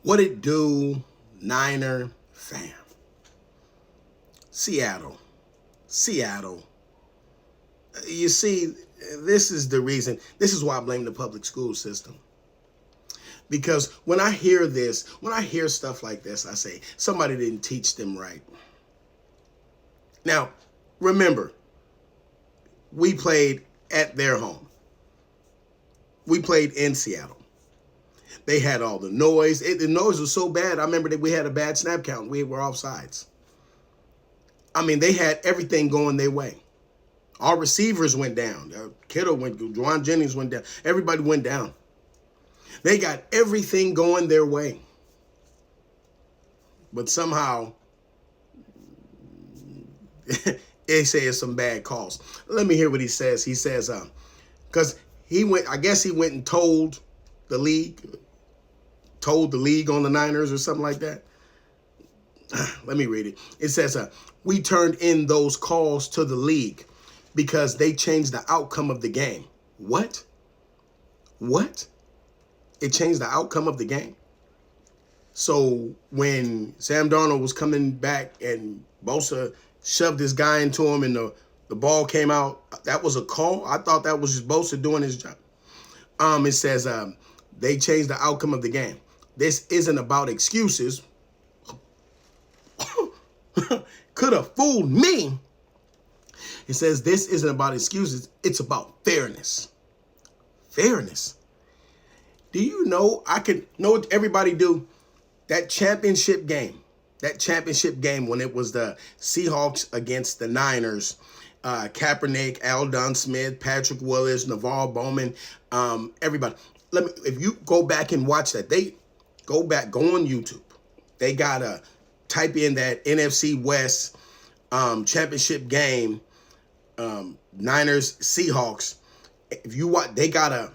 What it do, Niner fam? Seattle. Seattle. You see, this is the reason. This is why I blame the public school system. Because when I hear this, when I hear stuff like this, I say, somebody didn't teach them right. Now, remember, we played at their home. We played in Seattle. They had all the noise. The noise was so bad, I remember that we had a bad snap count. We were offsides. I mean, they had everything going their way. Our receivers went down. Kittle went, Juwan Jennings went down. Everybody went down. They got everything going their way. But somehow, they say it's some bad calls. Let me hear what he says. He says, because he went, I guess he went and told the league on the Niners or something like that. Let me read it. It says, we turned in those calls to the league because they changed the outcome of the game. What? What? It changed the outcome of the game? So when Sam Darnold was coming back and Bosa shoved this guy into him and the ball came out, that was a call? I thought that was just Bosa doing his job. It says they changed the outcome of the game. This isn't about excuses. Could have fooled me. It says this isn't about excuses. It's about fairness. Fairness. Do you know, I could know what everybody do? That championship game when it was the Seahawks against the Niners, Kaepernick, Aldon Smith, Patrick Willis, Navarre Bowman, everybody. If you go back and watch that, go on YouTube. They gotta type in that NFC West championship game, Niners Seahawks. If you watch, they got a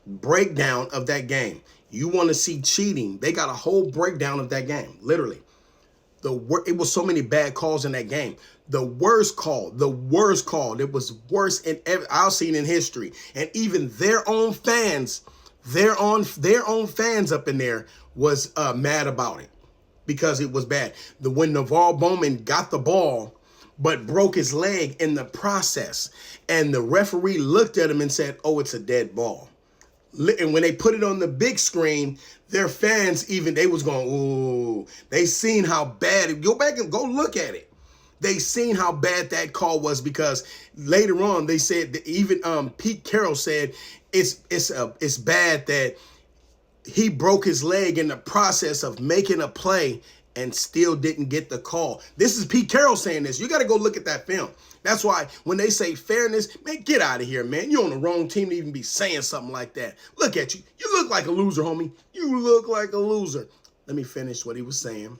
breakdown of that game. You want to see cheating? They got a whole breakdown of that game. Literally, it was so many bad calls in that game. The worst call. It was worse I've seen in history. And even their own fans, their own fans up in there was mad about it because it was bad. When Navarre Bowman got the ball but broke his leg in the process, and the referee looked at him and said, "Oh, it's a dead ball." And when they put it on the big screen, their fans they was going, ooh. They seen how bad. Go back and go look at it. They seen how bad that call was because later on they said that even Pete Carroll said it's bad that he broke his leg in the process of making a play and still didn't get the call. This is Pete Carroll saying this. You got to go look at that film. That's why when they say fairness, man, get out of here, man. You're on the wrong team to even be saying something like that. Look at you. You look like a loser, homie. You look like a loser. Let me finish what he was saying.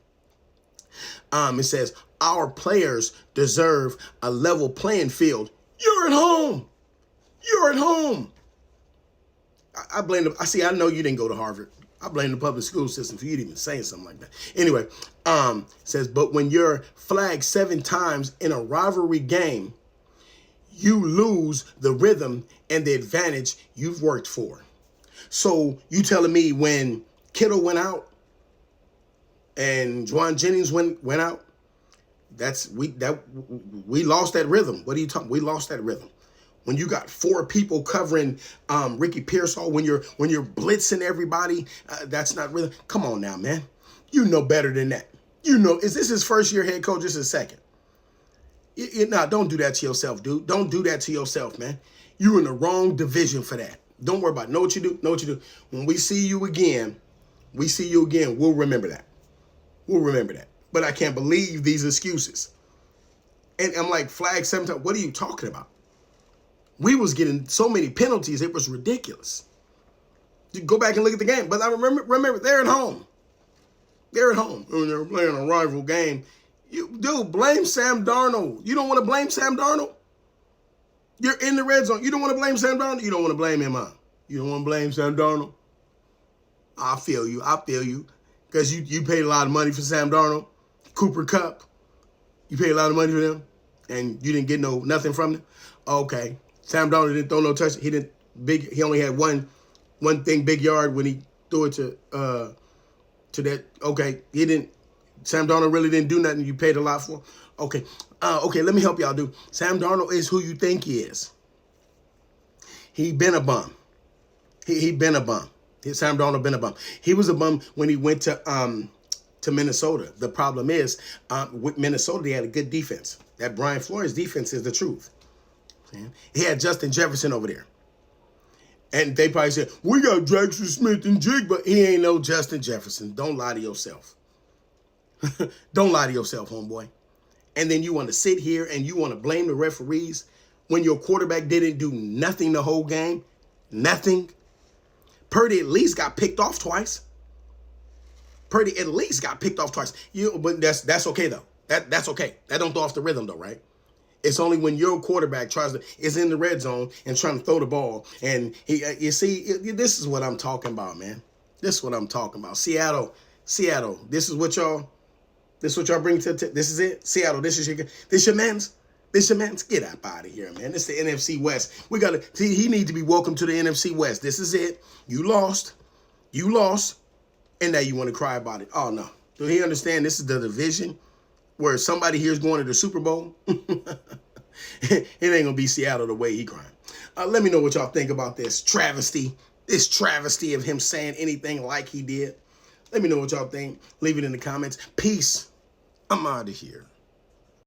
It says, our players deserve a level playing field. You're at home. You're at home. I blame them. I know you didn't go to Harvard. I blame the public school system for you even saying something like that. Anyway, says, but when you're flagged 7 times in a rivalry game, you lose the rhythm and the advantage you've worked for. So you telling me when Kittle went out and Juwan Jennings went out, we lost that rhythm. What are you talking? We lost that rhythm. When you got 4 people covering Ricky Pearsall, when you're blitzing everybody, that's not really. Come on now, man. You know better than that. You know, is this his first year head coach? This is second. Nah, don't do that to yourself, dude. Don't do that to yourself, man. You're in the wrong division for that. Don't worry about it. Know what you do. When we see you again, we'll remember that. But I can't believe these excuses. And I'm like, flag 7 times. What are you talking about? We was getting so many penalties, it was ridiculous. You go back and look at the game. But I remember they're at home. They're at home. And they're playing a rival game. Dude, blame Sam Darnold. You don't want to blame Sam Darnold? You're in the red zone. You don't want to blame Sam Darnold? You don't want to blame him, huh? You don't want to blame Sam Darnold? I feel you. Because you paid a lot of money for Sam Darnold. Cooper Kupp. You paid a lot of money for them. And you didn't get nothing from them? Okay. Sam Darnold didn't throw no touch. He only had one thing, big yard, when he threw it to to that. Okay, he didn't. Sam Darnold really didn't do nothing you paid a lot for. Okay, okay, let me help y'all, dude. Sam Darnold is who you think he is. He been a bum. He been a bum. Sam Darnold been a bum. He was a bum when he went to Minnesota. The problem is, with Minnesota, they had a good defense. That Brian Flores defense is the truth. He had Justin Jefferson over there. And they probably said, we got Jackson Smith and Jig, but he ain't no Justin Jefferson. Don't lie to yourself. Don't lie to yourself, homeboy. And then you want to sit here and you want to blame the referees when your quarterback didn't do nothing the whole game. Nothing. Purdy at least got picked off twice. But that's okay though. That's okay. That don't throw off the rhythm though, right? It's only when your quarterback is in the red zone and trying to throw the ball. And this is what I'm talking about, man. This is what I'm talking about. Seattle. This is what y'all bring to. This is it. Seattle. This your man's. Get up out of here, man. This is the NFC West. He needs to be welcome to the NFC West. This is it. You lost. And now you want to cry about it. Oh, no. Do he understand this is the division where somebody here is going to the Super Bowl? It ain't going to be Seattle the way he crying. Let me know what y'all think about this travesty of him saying anything like he did. Let me know what y'all think. Leave it in the comments. Peace. I'm out of here.